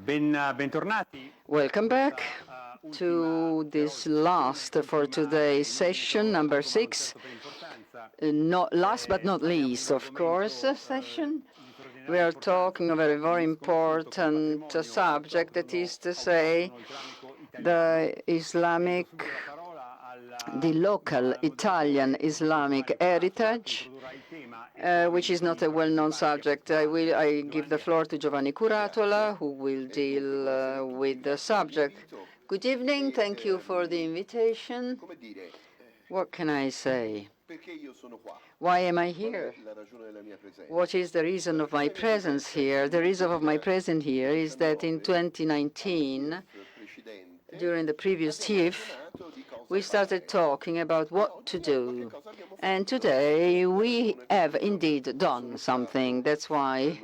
Bentornati. Welcome back to this last for today's session, number 6. Not last but not least, of course, session. We are talking about a very important subject, that is to say, the local Italian Islamic heritage, which is not a well-known subject. I give the floor to Giovanni Curatola, who will deal with the subject. Good evening. Thank you for the invitation. What can I say? Why am I here? What is the reason of my presence here? The reason of my presence here is that in 2019, during the previous TIEF, we started talking about what to do. And today we have indeed done something. That's why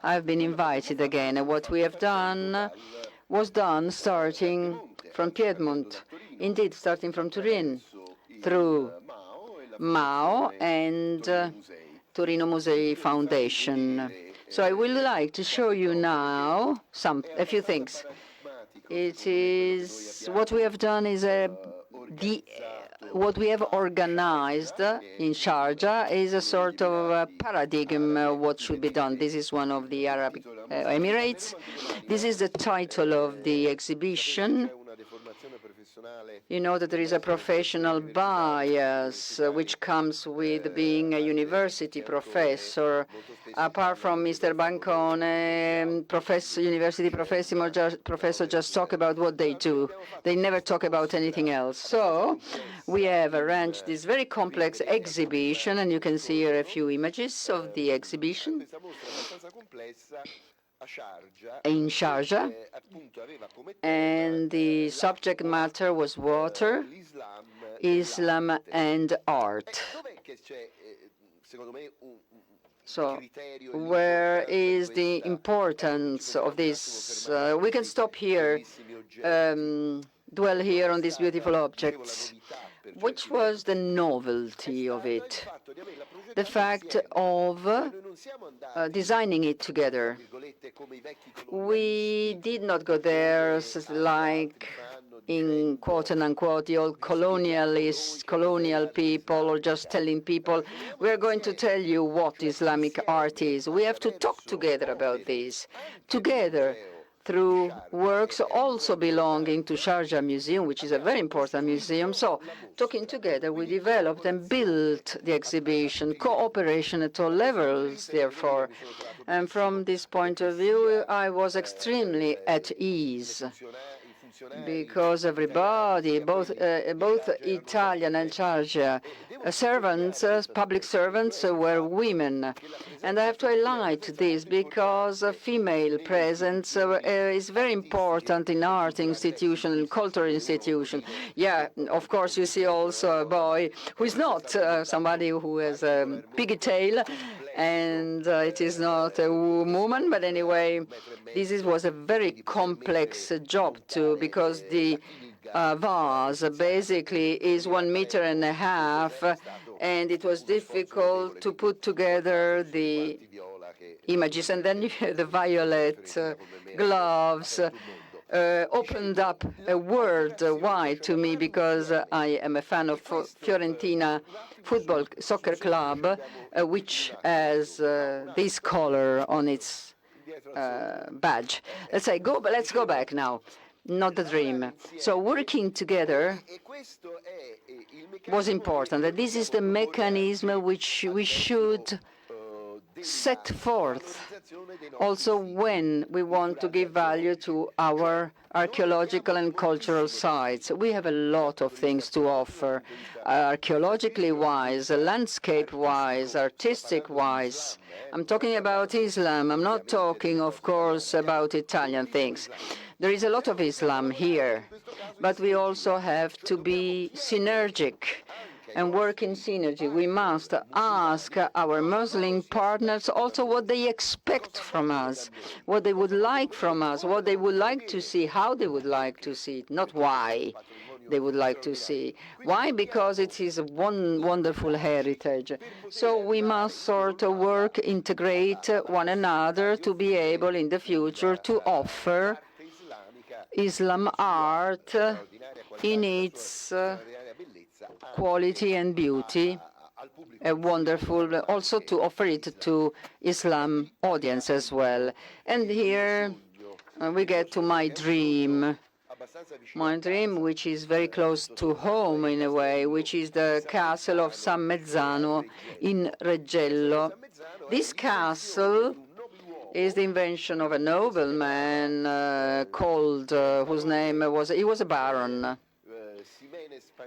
I've been invited again. And what we have done was done starting from Piedmont, indeed starting from Turin, through Mao and Torino Musei Foundation. So I would like to show you now a few things. It is what we have done is what we have organized in Sharjah is a sort of a paradigm of what should be done. This is one of the Arab Emirates. This is the title of the exhibition. You know that there is a professional bias which comes with being a university professor. Apart from Mr. Bancone, university professor just talk about what they do. They never talk about anything else. So we have arranged this very complex exhibition, and you can see here a few images of the exhibition in Sharjah, and the subject matter was water, Islam and art. So where is the importance of this? We can stop here, dwell here on these beautiful objects. Which was the novelty of it? The fact of designing it together. We did not go there like in quote and unquote the old colonial people, or just telling people, we're going to tell you what Islamic art is. We have to talk together about this, together, through works also belonging to Sharjah Museum, which is a very important museum. So, talking together, we developed and built the exhibition, cooperation at all levels, therefore. And from this point of view, I was extremely at ease, because everybody, both Italian and Sharjah servants, public servants, were women. And I have to highlight this because female presence is very important in art institution and cultural institution. Yeah, of course, you see also a boy who is not somebody who has a pigtail, and it is not a woman, but anyway, this was a very complex job too, because the vase basically is 1.5 meters, and it was difficult to put together the images. And then the violet gloves opened up a world wide to me, because I am a fan of Fiorentina soccer club, which has this color on its badge. Let's go back now. Not the dream. So working together was important. This is the mechanism which we should set forth also when we want to give value to our archaeological and cultural sites. We have a lot of things to offer, archaeologically wise, landscape wise, artistic wise. I'm talking about Islam. I'm not talking, of course, about Italian things. There is a lot of Islam here, but we also have to be synergic and work in synergy. We must ask our Muslim partners also what they expect from us, what they would like from us, what they would like to see, how they would like to see it, not why. they would like to see. Why? Because it is a wonderful heritage. So we must sort of work, integrate one another to be able in the future to offer Islam art in its quality and beauty, a wonderful, also to offer it to Islam audience as well. And here we get to my dream, which is very close to home in a way, which is the castle of San Mezzano in Reggello. This castle is the invention of a nobleman called, whose name was, he was a baron,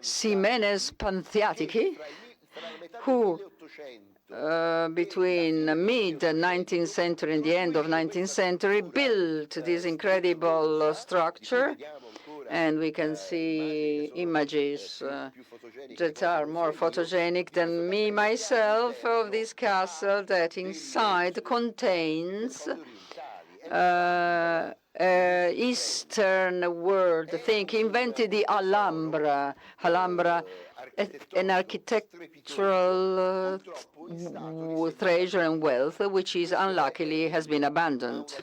Ximenes Pantiatichi, who between mid-19th century and the end of 19th century built this incredible structure, and we can see images that are more photogenic than me myself of this castle that inside contains Eastern world think, invented the Alhambra, an architectural treasure and wealth which is unluckily has been abandoned.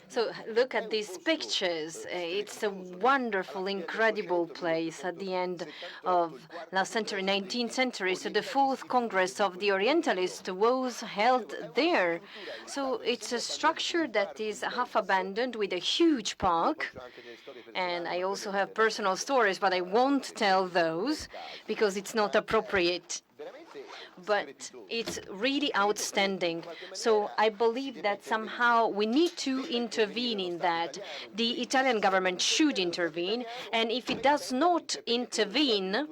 So look at these pictures. It's a wonderful, incredible place at the end of last century, 19th century. So the fourth Congress of the Orientalists was held there. So it's a structure that is half abandoned with a huge park. And I also have personal stories, but I won't tell those because it's not appropriate. But it's really outstanding. So I believe that somehow we need to intervene in that. The Italian government should intervene, and if it does not intervene,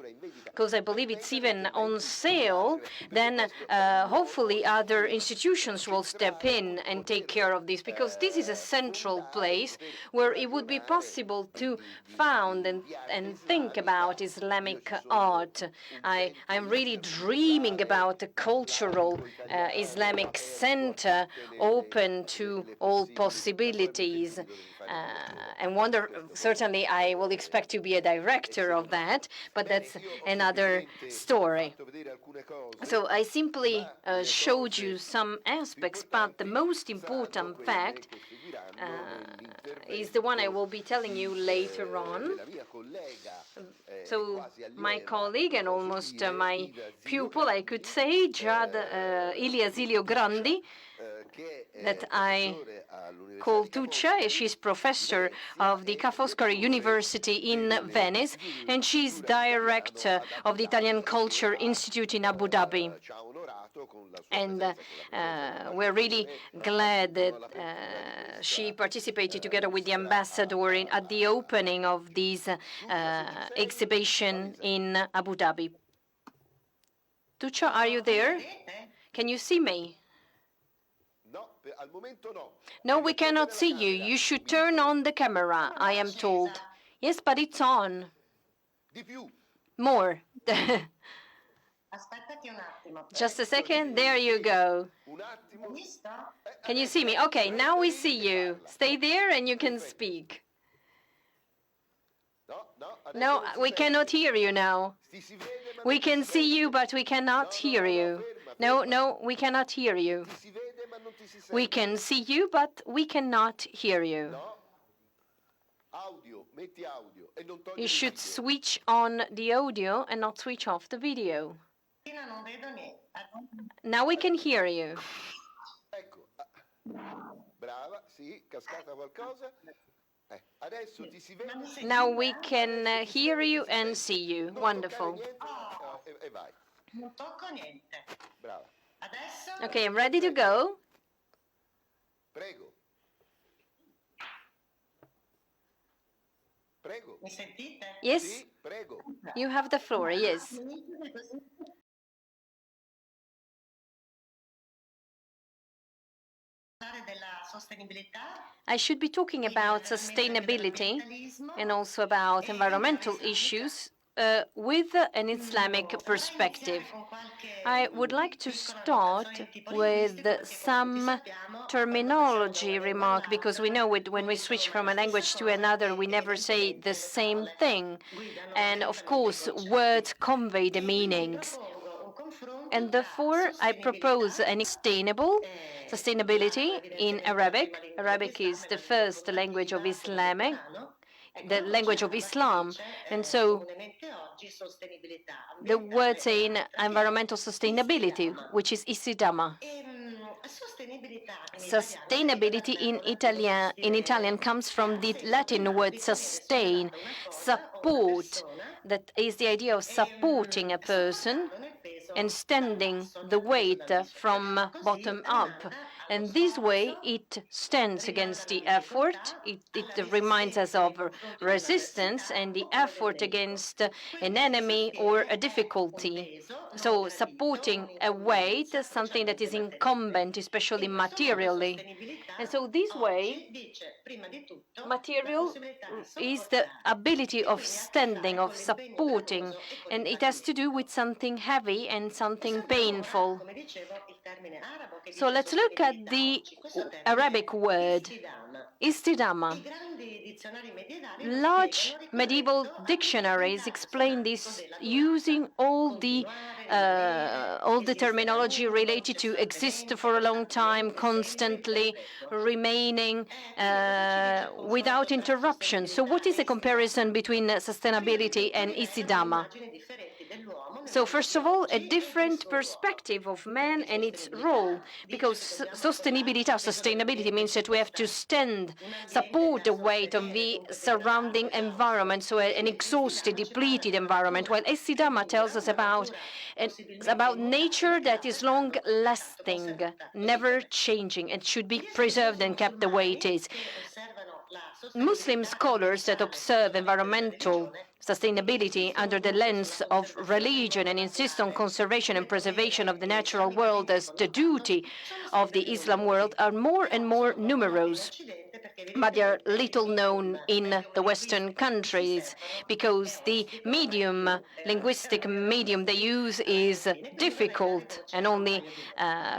because I believe it's even on sale, then hopefully other institutions will step in and take care of this, because this is a central place where it would be possible to found and think about Islamic art. I'm really dreaming about a cultural Islamic center open to all possibilities. And certainly I will expect to be a director of that, but that's another story. So I simply showed you some aspects, but the most important fact is the one I will be telling you later on. So my colleague and almost my pupil, I could say, Ilia Zilio Grandi, that I call Tuccia. She's professor of the Ca' Foscari University in Venice, and she's director of the Italian Culture Institute in Abu Dhabi. And we're really glad that she participated together with the ambassador at the opening of this exhibition in Abu Dhabi. Tuccia, are you there? Can you see me? No, we cannot see you. You should turn on the camera, I am told. Yes, but it's on. More. Just a second. There you go. Can you see me? Okay, now we see you. Stay there and you can speak. No, we cannot hear you now. We can see you, but we cannot hear you. No, we cannot hear you. We can see you, but we cannot hear you. You should switch on the audio and not switch off the video. Now we can hear you. Now we can hear you and see you. Wonderful. Okay, I'm ready to go. Yes, you have the floor, yes. I should be talking about sustainability and also about environmental issues with an Islamic perspective. I would like to start with some terminology remark, because we know when we switch from a language to another, we never say the same thing. And of course, words convey the meanings. And therefore, I propose an sustainability in Arabic. Arabic is the first language of Islamic, the language of Islam. And so the word saying environmental sustainability, which is isidama. Sustainability in Italian comes from the Latin word sustain, support. That is the idea of supporting a person and standing the weight from bottom up. And this way, it stands against the effort. It reminds us of resistance and the effort against an enemy or a difficulty. So supporting a weight, something that is incumbent, especially materially. And so this way, material is the ability of standing, of supporting, and it has to do with something heavy and something painful. So let's look at the Arabic word, istidama. Large medieval dictionaries explain this using all the terminology related to exist for a long time, constantly remaining without interruption. So what is the comparison between sustainability and isidama? So first of all, a different perspective of man and its role, because sustainability means that we have to support the weight of the surrounding environment, so an exhausted, depleted environment, while Esidama tells us about nature that is long-lasting, never changing, and should be preserved and kept the way it is. Muslim scholars that observe environmental sustainability under the lens of religion and insist on conservation and preservation of the natural world as the duty of the Islam world are more and more numerous. But they are little known in the Western countries because the linguistic medium they use is difficult and only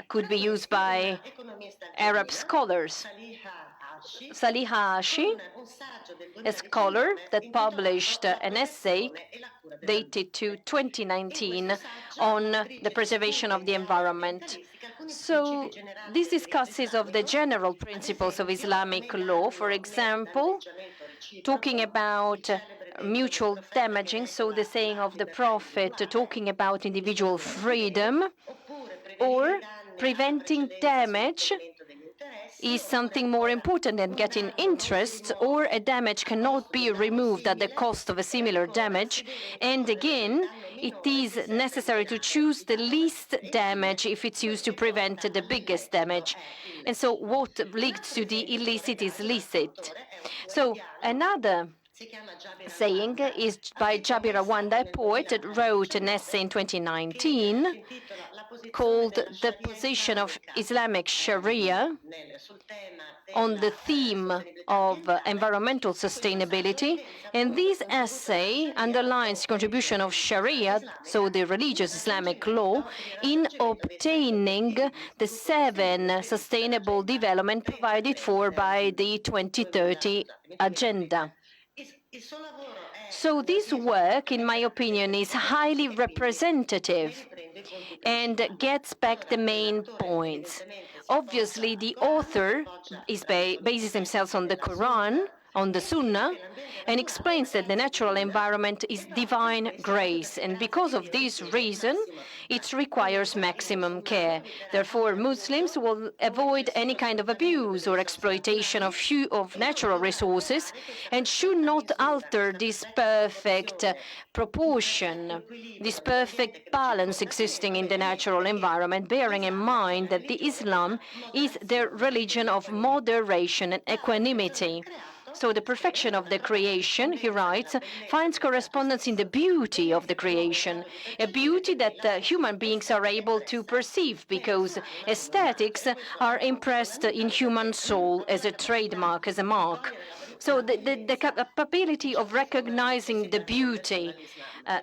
could be used by Arab scholars. Saliha Ashi, a scholar that published an essay dated to 2019 on the preservation of the environment. So this discusses of the general principles of Islamic law, for example, talking about mutual damaging, so the saying of the Prophet, talking about individual freedom, or preventing damage is something more important than getting interest, or a damage cannot be removed at the cost of a similar damage. And again, it is necessary to choose the least damage if it's used to prevent the biggest damage. And so what leads to the illicit is licit. So another saying is by Jabir Awanda, a poet that wrote an essay in 2019 called The Position of Islamic Sharia on the theme of environmental sustainability. And this essay underlines the contribution of Sharia, so the religious Islamic law, in obtaining the 7 sustainable development provided for by the 2030 agenda. So this work, in my opinion, is highly representative and gets back the main points. Obviously, the author bases himself on the Quran, on the Sunnah, and explains that the natural environment is divine grace, and because of this reason, it requires maximum care. Therefore, Muslims will avoid any kind of abuse or exploitation of natural resources and should not alter this perfect proportion, this perfect balance existing in the natural environment, bearing in mind that the Islam is the religion of moderation and equanimity. So the perfection of the creation, he writes, finds correspondence in the beauty of the creation, a beauty that human beings are able to perceive because aesthetics are impressed in human soul as a trademark, as a mark. So the capability of recognizing the beauty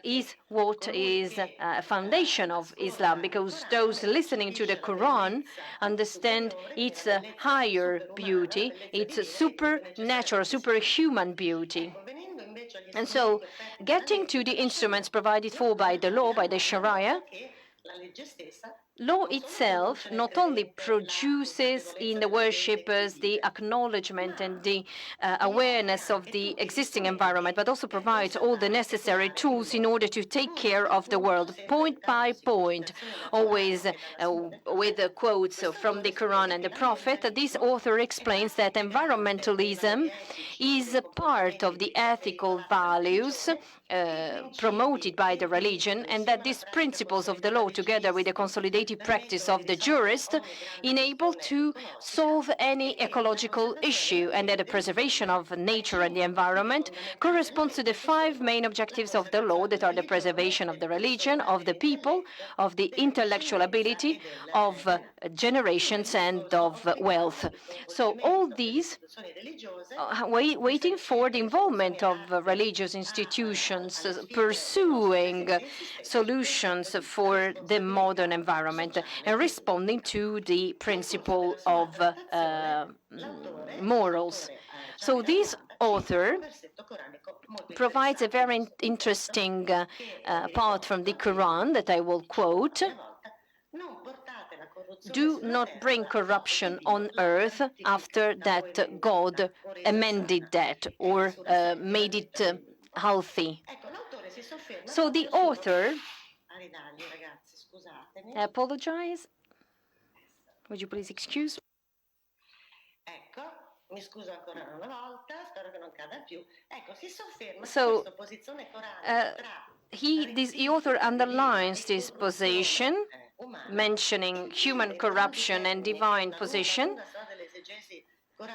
is what is a foundation of Islam, because those listening to the Quran understand its higher beauty, its supernatural, superhuman beauty. And so, getting to the instruments provided for by the law, by the Sharia, law itself not only produces in the worshippers the acknowledgement and the awareness of the existing environment, but also provides all the necessary tools in order to take care of the world, point by point, always with quotes from the Quran and the Prophet. This author explains that environmentalism is a part of the ethical values promoted by the religion, and that these principles of the law, together with the consolidated practice of the jurist, enable to solve any ecological issue, and that the preservation of nature and the environment corresponds to the 5 main objectives of the law, that are the preservation of the religion, of the people, of the intellectual ability, of generations, and of wealth. So all these waiting for the involvement of religious institutions, pursuing solutions for the modern environment and responding to the principle of morals. So this author provides a very interesting part from the Quran that I will quote. Do not bring corruption on earth after that God amended that or made it healthy. So the author, I apologize. Would you please excuse? So the author underlines this position, mentioning human corruption and divine position.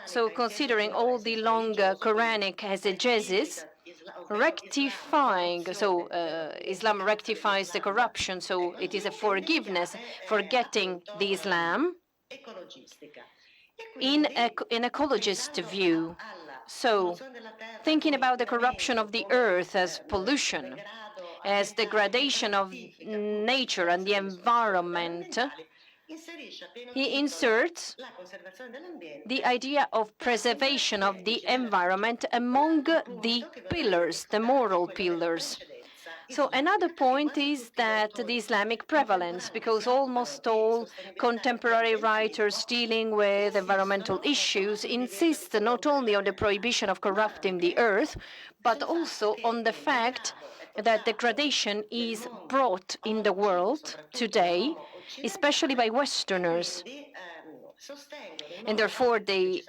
So considering all the long Quranic exegesis, rectifying, so Islam rectifies the corruption, so it is a forgiveness, forgetting the Islam in an ecologist view. So thinking about the corruption of the earth as pollution, as degradation of nature and the environment, he inserts the idea of preservation of the environment among the pillars, the moral pillars. So another point is that the Islamic prevalence, because almost all contemporary writers dealing with environmental issues insist not only on the prohibition of corrupting the earth, but also on the fact that degradation is brought in the world today, especially by Westerners. And therefore they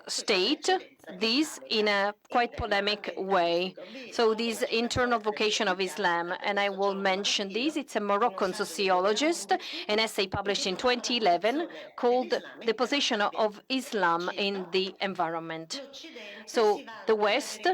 state this in a quite polemic way. So this internal vocation of Islam, and I will mention this, it's a Moroccan sociologist, an essay published in 2011 called The Position of Islam in the Environment. So the West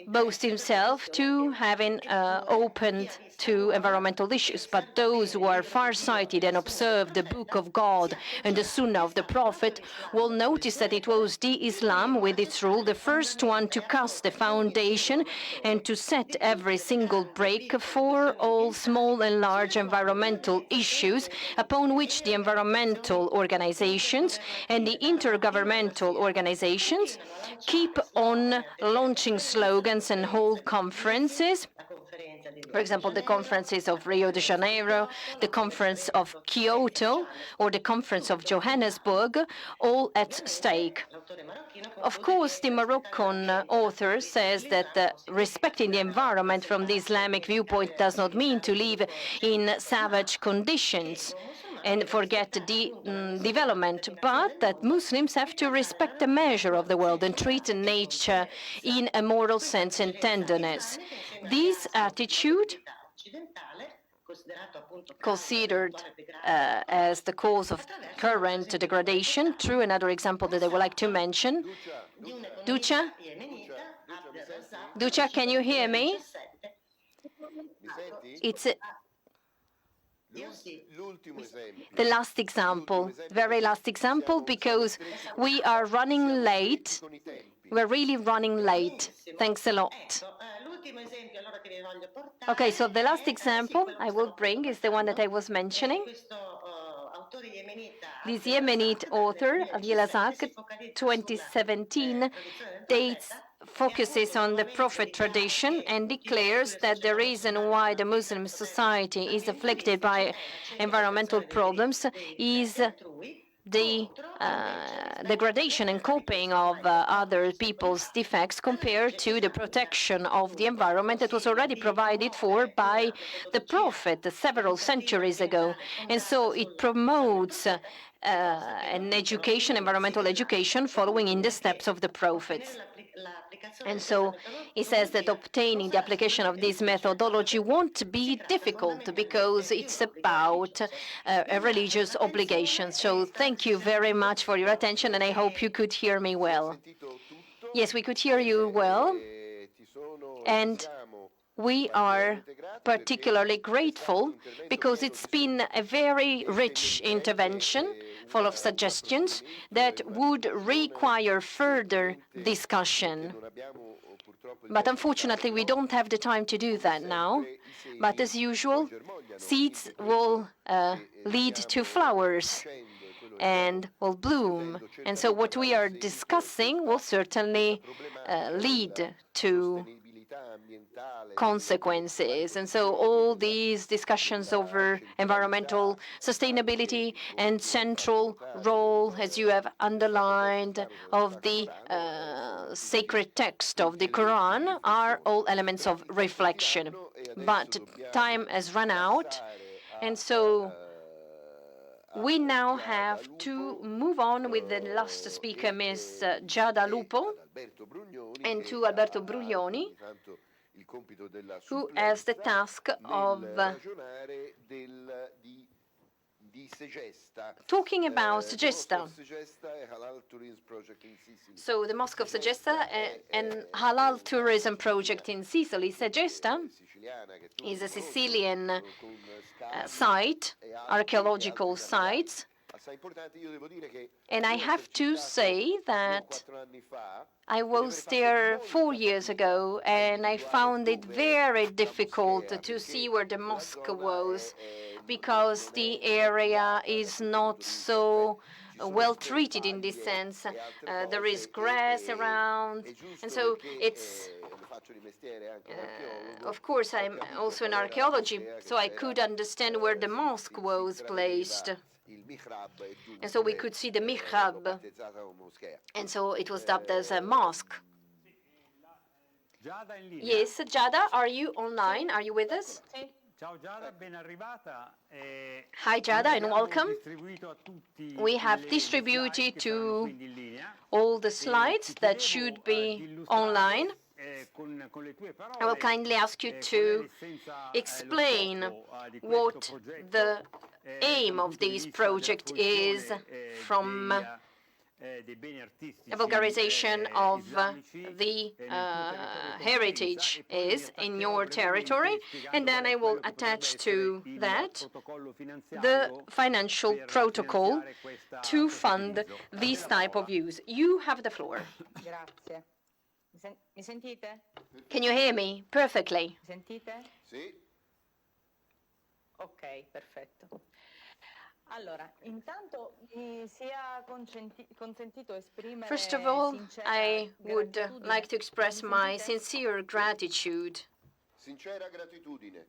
boasts himself to having opened to environmental issues, but those who are far-sighted and observe the Book of God and the Sunnah of the Prophet will notice that it was the Islam, with its rule, the first one to cast the foundation and to set every single break for all small and large environmental issues, upon which the environmental organizations and the intergovernmental organizations keep on launching slogans and hold conferences. For example, the conferences of Rio de Janeiro, the conference of Kyoto, or the conference of Johannesburg, all at stake. Of course, the Moroccan author says that respecting the environment from the Islamic viewpoint does not mean to live in savage conditions and forget the development, but that Muslims have to respect the measure of the world and treat nature in a moral sense and tenderness. This attitude, considered as the cause of current degradation, through another example that I would like to mention. Ducha, can you hear me? It's the last example, very last example, because we are running late. We're really running late. Thanks a lot. Okay, so the last example I will bring is the one that I was mentioning. This Yemenite author, Abdel Razak, 2017, focuses on the Prophet tradition and declares that the reason why the Muslim society is afflicted by environmental problems is the degradation and coping of other people's defects compared to the protection of the environment that was already provided for by the Prophet several centuries ago. And so it promotes an education, environmental education, following in the steps of the prophets. And so he says that obtaining the application of this methodology won't be difficult because it's about a religious obligation. So thank you very much for your attention, and I hope you could hear me well. Yes, we could hear you well, and we are particularly grateful because it's been a very rich intervention full of suggestions that would require further discussion. But unfortunately, we don't have the time to do that now. But as usual, seeds will lead to flowers and will bloom. And so what we are discussing will certainly lead to consequences. And so all these discussions over environmental sustainability and central role, as you have underlined, of the sacred text of the Quran are all elements of reflection. But time has run out, and so we now have to move on with the last speaker, Ms. Giada Lupo, and to Alberto Bruglioni, who has the task of talking about Segesta. So the Mosque of Segesta and Halal Tourism Project in Sicily. Segesta is a Sicilian site, archaeological site. And I have to say that I was there 4 years ago, and I found it very difficult to see where the mosque was, because the area is not so well treated in this sense. There is grass around, and so it's of course, I'm also in archaeology, so I could understand where the mosque was placed. And so we could see the mihrab, and so it was dubbed as a mosque. Yes, Giada, are you online? Are you with us? Hi, Giada, and welcome. We have distributed to all the slides that should be online. I will kindly ask you to explain what the aim of this project is from a vulgarization of the heritage is in your territory, and then I will attach to that the financial protocol to fund this type of use. You have the floor. Grazie. Mi sentite? Can you hear me perfectly? Sentite? Sì. Ok, perfetto. Allora, intanto mi sia consentito esprimere First of all, I would like to express my sincere gratitude. Sincera gratitudine.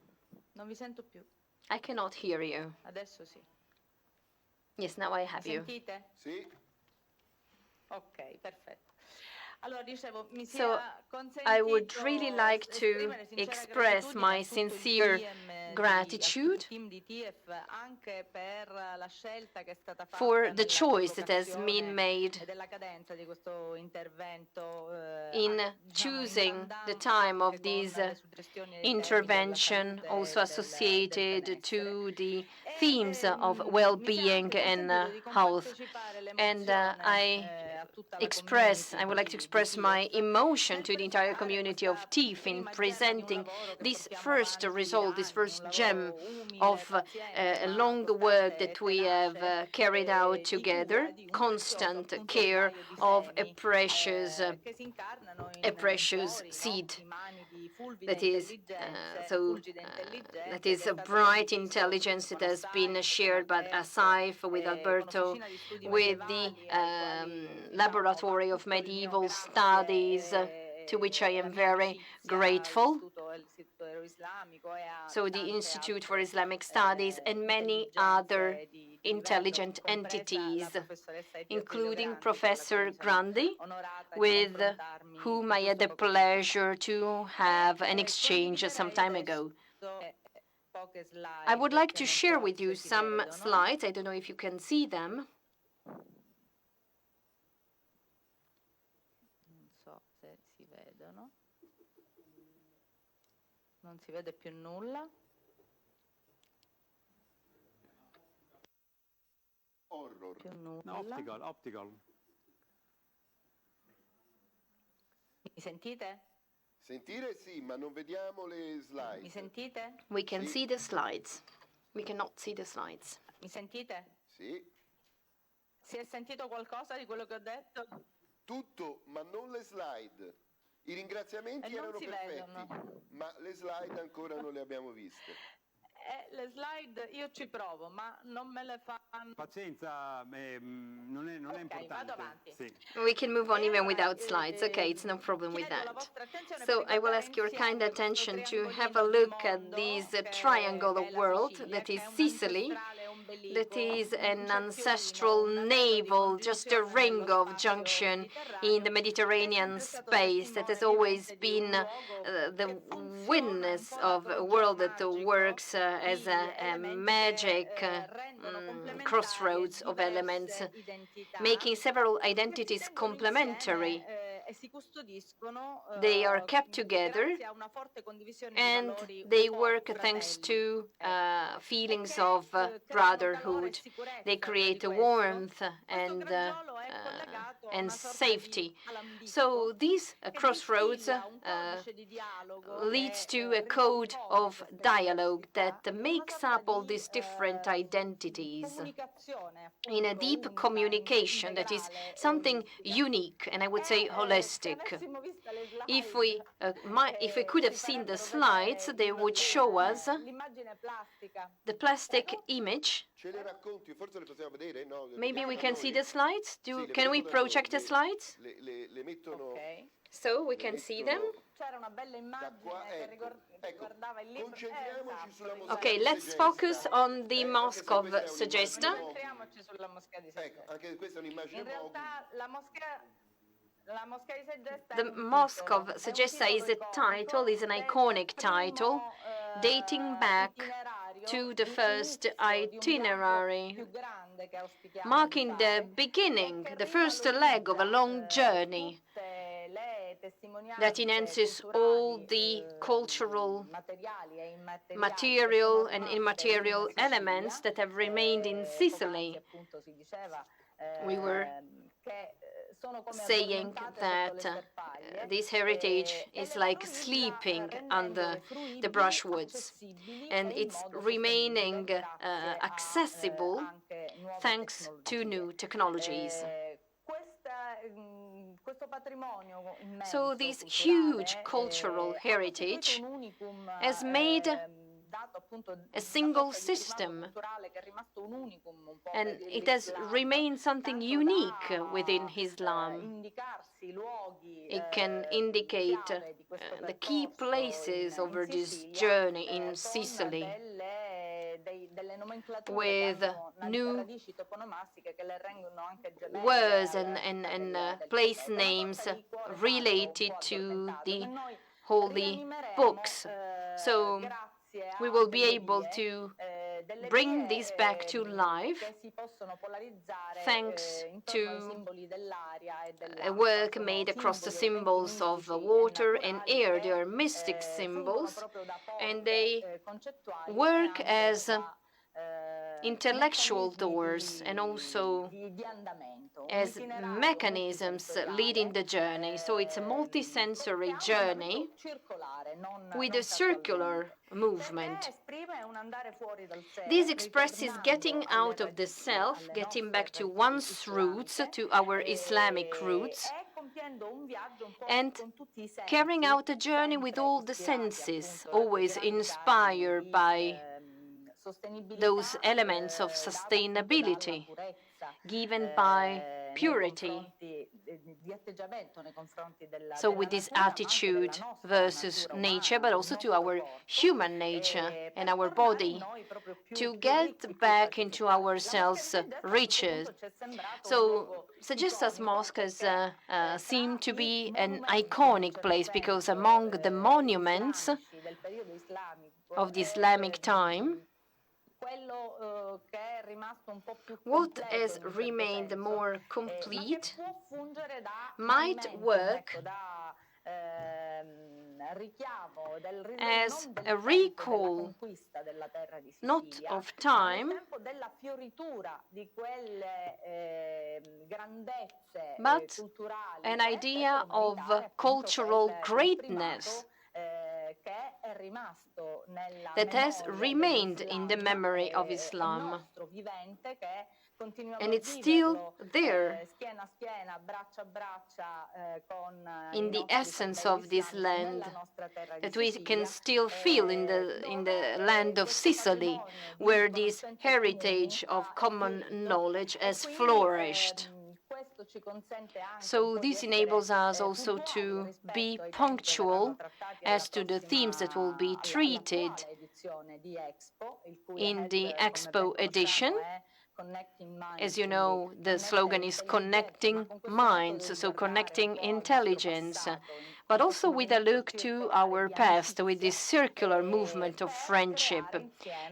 Non vi sento più. I cannot hear you. Adesso sì. Yes, now I have you. Sentite? Sì. Ok, perfetto. So I would really like to express my sincere gratitude for the choice that has been made in choosing the time of this intervention, also associated to the themes of well-being and health. And I would like to express my emotion to the entire community of TIEF in presenting this first result, this first gem of a long work that we have carried out together, constant care of a precious seed. that is that is a bright intelligence that has been shared by Asif with Alberto, with the Laboratory of Medieval Studies, to which I am very grateful. So the Institute for Islamic Studies and many other intelligent entities, including Professor Grandi, with whom I had the pleasure to have an exchange some time ago. I would like to share with you some slides. I don't know if you can see them. Non si vede più nulla. Horror. Più nulla. No, optical. Mi sentite? Sentire sì, ma non vediamo le slide. Mi sentite? We can see the slides. We cannot see the slides. Mi sentite? Sì. Si è sentito qualcosa di quello che ho detto? Tutto, ma non le slide. I ringraziamenti non erano si perfetti, vedono. ma le slide ancora non le abbiamo viste. Le slide io ci provo, ma non me le fanno. Pazienza, non è Ok, importante. vado avanti. Sì. We can move on even without slides. Okay, it's no problem with that. So I will ask your kind attention to have a look at this triangle of world that is Sicily, that is an ancestral navel, just a ring of junction in the Mediterranean space that has always been the witness of a world that works as a magic crossroads of elements, making several identities complementary. They are kept together and they work thanks to feelings of brotherhood. They create a warmth and safety. So these crossroads leads to a code of dialogue that makes up all these different identities in a deep communication that is something unique and I would say holistic. If we could have seen the slides, they would show us the plastic image. Maybe we can see the slides. Can we project the slides? So we can see them. Okay, let's focus on the Mosque of Segesta. The Mosque of Segesta is an iconic title, dating back to the first itinerary, marking the beginning, the first leg of a long journey that enhances all the cultural, material and immaterial elements that have remained in Sicily. We were saying that this heritage is like sleeping under the brushwoods, and it's remaining accessible thanks to new technologies. So this huge cultural heritage has made a single system, and it has remained something unique within Islam. It can indicate the key places over this journey in Sicily, with new words and place names related to the holy books. So we will be able to bring this back to life thanks to a work made across the symbols of water and air. They are mystic symbols, and they work as intellectual doors and also as mechanisms leading the journey. So it's a multisensory journey with a circular movement. This expresses getting out of the self, getting back to one's roots, to our Islamic roots, and carrying out a journey with all the senses, always inspired by those elements of sustainability given by purity. So with this attitude versus nature, but also to our human nature and our body, to get back into ourselves richer. So Segestas Mosque has seemed to be an iconic place because among the monuments of the Islamic time, what has remained more complete might work as a recall not of time, but an idea of cultural greatness that has remained in the memory of Islam. And it's still there in the essence of this land that we can still feel in the land of Sicily, where this heritage of common knowledge has flourished. So this enables us also to be punctual as to the themes that will be treated in the Expo edition. As you know, the slogan is connecting minds, so connecting intelligence, but also with a look to our past, with this circular movement of friendship,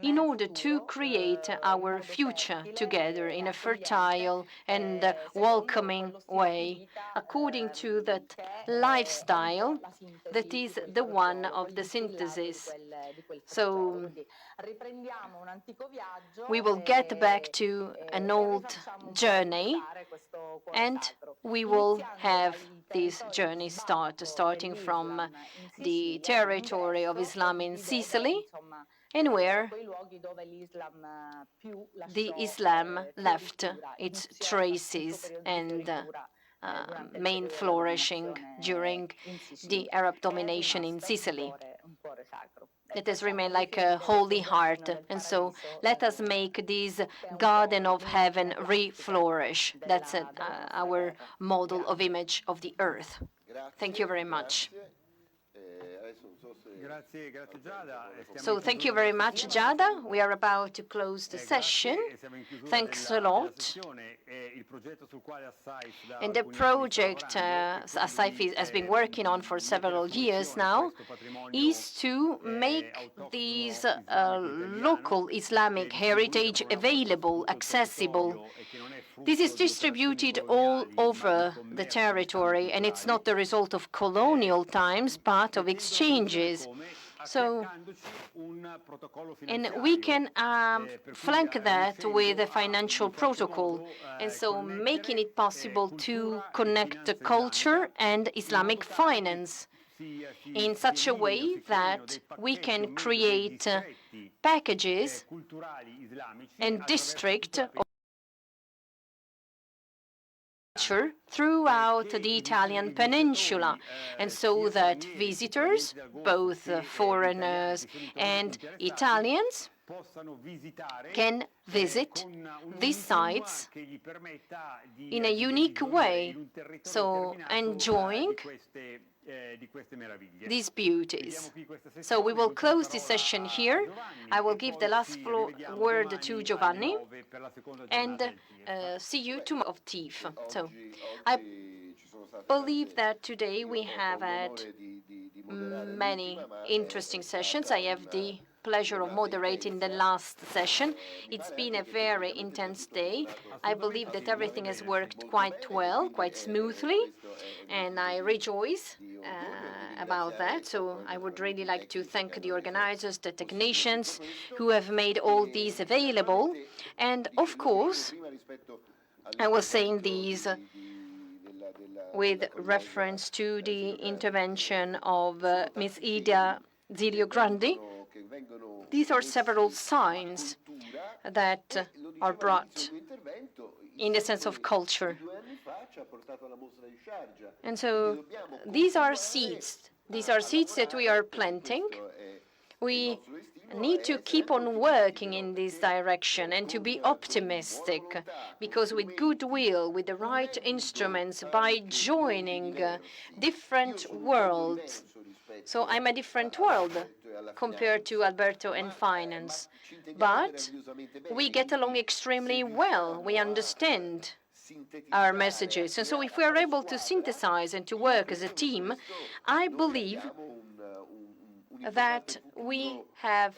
in order to create our future together in a fertile and welcoming way, according to that lifestyle that is the one of the synthesis. So we will get back to an old journey, and we will have this journey starting from the territory of Islam in Sicily, and where the Islam left its traces and main flourishing during the Arab domination in Sicily. It has remained like a holy heart. And so let us make this garden of heaven re-flourish. That's our model of image of the earth. Thank you very much. So thank you very much, Giada. We are about to close the session. Thanks a lot. And the project TIEF has been working on for several years now is to make these local Islamic heritage available, accessible. This is distributed all over the territory, and it's not the result of colonial times, but of exchanges. So, and we can flank that with a financial protocol, and so making it possible to connect the culture and Islamic finance in such a way that we can create packages and district throughout the Italian peninsula, and so that visitors, both foreigners and Italians, can visit these sites in a unique way, so enjoying these beauties. So we will close this session here. I will give the last word to Giovanni, and see you tomorrow of TIEF. So I believe that today we have had many interesting sessions. I have the pleasure of moderating the last session. It's been a very intense day. I believe that everything has worked quite well, quite smoothly, and I rejoice about that. So I would really like to thank the organizers, the technicians who have made all these available. And of course, I was saying these with reference to the intervention of Ms. Ida Zilio Grandi. These are several signs that are brought in the sense of culture. And so these are seeds. These are seeds that we are planting. We need to keep on working in this direction and to be optimistic, because with goodwill, with the right instruments, by joining different worlds. So I'm a different world compared to Alberto and finance, but we get along extremely well. We understand our messages. And so if we are able to synthesize and to work as a team, I believe that we have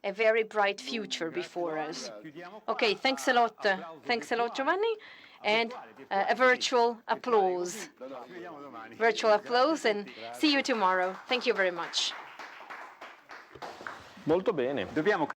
a very bright future before us. Okay, thanks a lot. Thanks a lot, Giovanni. And a virtual applause. Virtual applause, and see you tomorrow. Thank you very much. Molto bene. Dobbiamo